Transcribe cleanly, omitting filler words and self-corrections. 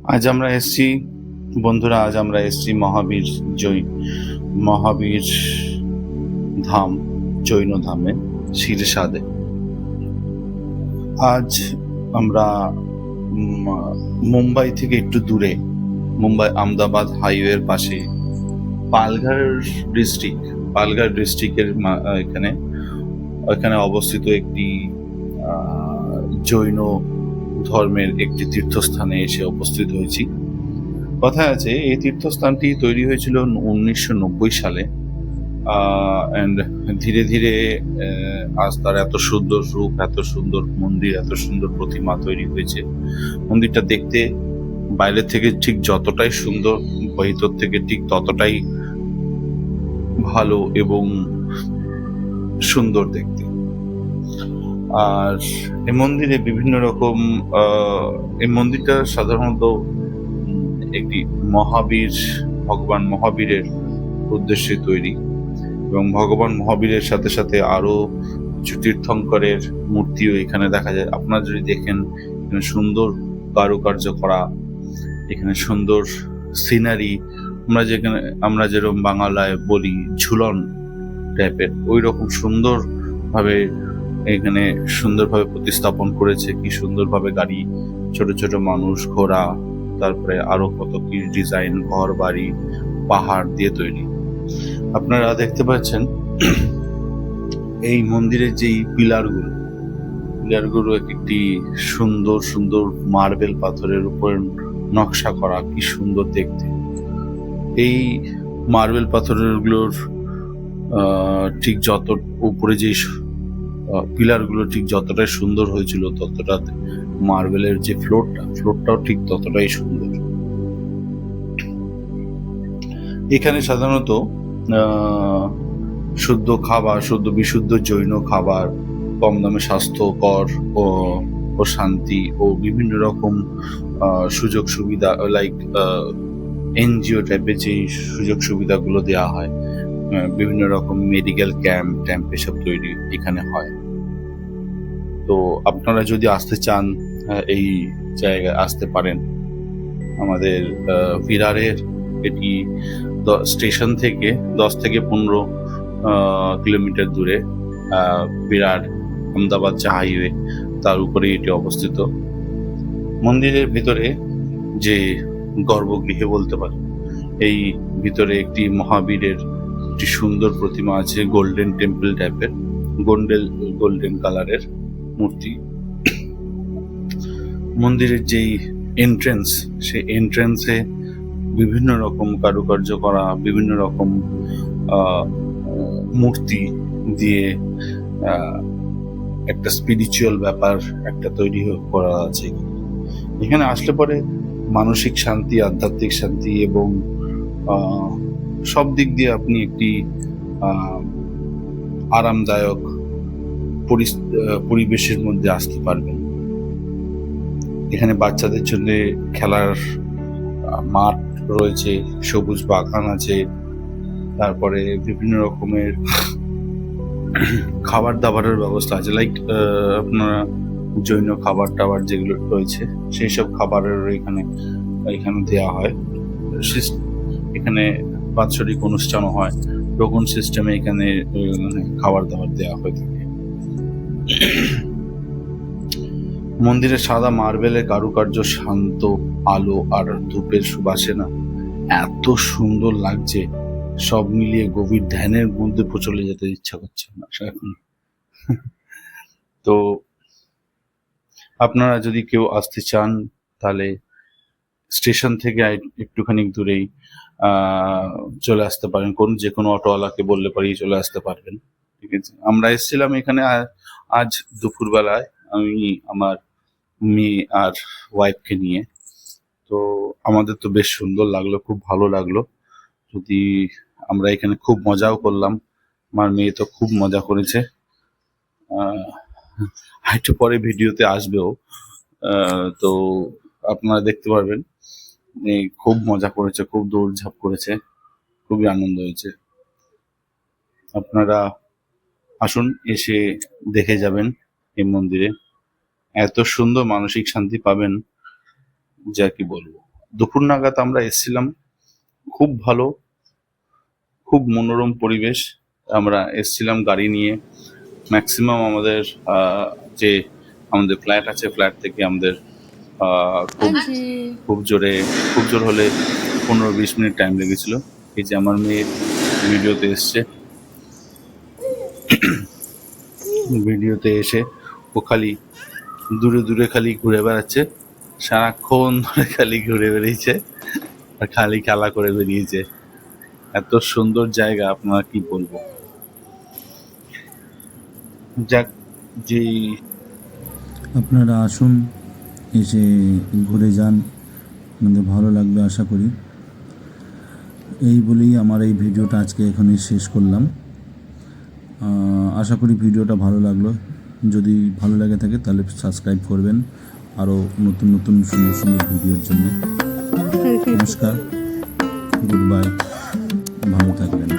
আজ আমরা এসছি বন্ধুরা, আজ আমরা এসছি মহাবীর ধাম, জৈন ধামে, শিরসাদে। আজ আমরা মুম্বাই থেকে একটু দূরে, মুম্বাই আহমেদাবাদ হাইওয়ের পাশে পালঘর ডিস্ট্রিক্টের এখানে অবস্থিত একটি জৈন ধর্মের একটি তীর্থস্থানে এসে উপস্থিত হয়েছি। কথায় আছে এই তীর্থস্থানটি তৈরি হয়েছিল 1990 সালে, অ্যান্ড ধীরে ধীরে আজ তার এত সুন্দর রূপ, এত সুন্দর মন্দির, এত সুন্দর প্রতিমা তৈরি হয়েছে। মন্দিরটা দেখতে বাইরে থেকে ঠিক যতটাই সুন্দর, ভিতর থেকে ঠিক ততটাই ভালো এবং সুন্দর দেখতে। আর এই মন্দিরে বিভিন্ন রকম এই মন্দিরটা সাধারণত একটি ভগবান মহাবীরের উদ্দেশ্যে তৈরি, এবং ভগবান মহাবীরের সাথে সাথে আরো কিছু তীর্থঙ্করের মূর্তিও এখানে দেখা যায়। আপনারা যদি দেখেন, এখানে সুন্দর কারুকার্য করা, এখানে সুন্দর সিনারি, আমরা যেরকম বাংলায় বলি ঝুলন টাইপের, ওই রকম সুন্দরভাবে এখানে সুন্দরভাবে প্রতিস্থাপন করেছে। কি সুন্দরভাবে গাড়ি, ছোট ছোট মানুষ, ঘোড়া, তারপরে আরো কত কি ডিজাইন, ঘর বাড়ি, পাহাড় দিয়ে তৈরি। আপনারা দেখতে পাচ্ছেন এই মন্দিরের যেই পিলারগুলো একটি সুন্দর সুন্দর মার্বেল পাথরের উপর নকশা করা, কি সুন্দর দেখতে। এই মার্বেল পাথরগুলোর ঠিক যত উপরে যে পিলারগুলো ঠিক যতটাই সুন্দর হয়েছিল, ততটা মার্বেলের যে ফ্লোরটাও ঠিক ততটাই সুন্দর। এখানে সাধারণত বিশুদ্ধ জৈন খাবার, কম দামে স্বাস্থ্যকর ও শান্তি ও বিভিন্ন রকম সুযোগ সুবিধা, লাইক এনজিও টাইপের যে সুযোগ সুবিধাগুলো দেওয়া হয়, বিভিন্ন রকম মেডিকেল ক্যাম্প এসব তৈরি এখানে হয়। তো আপনারা যদি আসতে চান, এই জায়গায় আসতে পারেন। আমাদের ভিরারের এটি স্টেশন থেকে 10 থেকে 15 কিলোমিটার দূরে, বিরার আহমেদাবাদ যে হাইওয়ে, তার উপরে এটি অবস্থিত। মন্দিরের ভিতরে যে গর্ভগৃহে বলতে পারে, এই ভিতরে একটি মহাবীরের একটি সুন্দর প্রতিমা আছে, গোল্ডেন টেম্পল টাইপের, গোল্ডেন কালারের মূর্তি। মন্দিরের যেই এন্ট্রেন্স, সেই এন্ট্রেন্সে বিভিন্ন রকম কারুকার্য করা, বিভিন্ন রকম মূর্তি দিয়ে একটা স্পিরিচুয়াল ব্যাপার একটা তৈরি করা আছে। এখানে আসলে পরে মানসিক শান্তি, আধ্যাত্মিক শান্তি এবং সব দিক দিয়ে আপনি একটি আরামদায়ক পরিবেশের মধ্যে আসতে পারবেন। এখানে বাচ্চাদের জন্য খেলার মাঠ রয়েছে, সবুজ বাগান আছে, তারপরে বিভিন্ন রকমের খাবার দাবারের ব্যবস্থা আছে, লাইক আপনারা জৈন খাবার টাবার যেগুলো রয়েছে, সেই সব খাবারের এখানে দেওয়া হয়। এখানে বাৎসরিক অনুষ্ঠানও হয়, টোকন সিস্টেমে এখানে খাবার দাবার দেওয়া হয়ে থাকে। মন্দিরের সাদা মার্বেলের কারুকার্য, শান্ত আলো আর ধূপের সুবাসে না এত সুন্দর লাগছে, সব মিলিয়ে গভীর ধ্যানের মধ্যে চলে যেতে ইচ্ছা করছে না এখন। তো আপনারা যদি কেউ আসতে চান, তাহলে স্টেশন থেকে একটুখানি দূরেই চলে আসতে পারেন, যে কোনো অটোওয়ালাকে বললে পরেই চলে আসতে পারবেন। ঠিক আছে, আমরা এসেছিলাম এখানে আজ দুপুরবেলায়, আমি আমার মেয়ে আর ওয়াইফকে নিয়ে। তো আমাদের তো বেশ সুন্দর লাগলো, খুব ভালো লাগলো। আমরা এখানে খুব মজাও করলাম, আমার মেয়ে তো খুব মজা করেছে। একটু পরে ভিডিওতে আসবেও, তো আপনারা দেখতে পারবেন। খুব মজা করেছে, খুব দৌড়ঝাঁপ করেছে, খুবই আনন্দ হয়েছে। আপনারা আসুন, এসে দেখে যাবেন এই মন্দিরে, এত সুন্দর মানসিক শান্তি পাবেন যা কি বলবো। দুপুর নাগাদ আমরা এসেছিলাম। খুব ভালো, খুব মনোরম পরিবেশ। আমরা এসেছিলাম গাড়ি নিয়ে। ম্যাক্সিমাম আমাদের যে আমাদের ফ্ল্যাট আছে, ফ্ল্যাট থেকে আমাদের খুব খুব জোর হলে 15-20 মিনিট টাইম লেগেছিল। এই যে আমার মেয়ে ভিডিওতে এসে ও খালি দূরে খালি ঘুরে বেড়াচ্ছে, সারাক্ষণ ধরে খালি ঘুরে বেরিয়েছে আর খালি খেলা করে বেরিয়েছে। এত সুন্দর জায়গা, আপনারা কি বলবো। যাক, যেই আপনারা আসুন, এসে ঘুরে যান, আপনাদের ভালো লাগবে আশা করি। এই বলেই আমার এই ভিডিওটা আজকে এখানে শেষ করলাম। আশা করি ভিডিওটা ভালো লাগলো। যদি ভালো লাগে থাকে তাহলে সাবস্ক্রাইব করবেন আরও নতুন সুন্দর ভিডিওর জন্য। নমস্কার, গুড বাই, ভালো থাকবেন।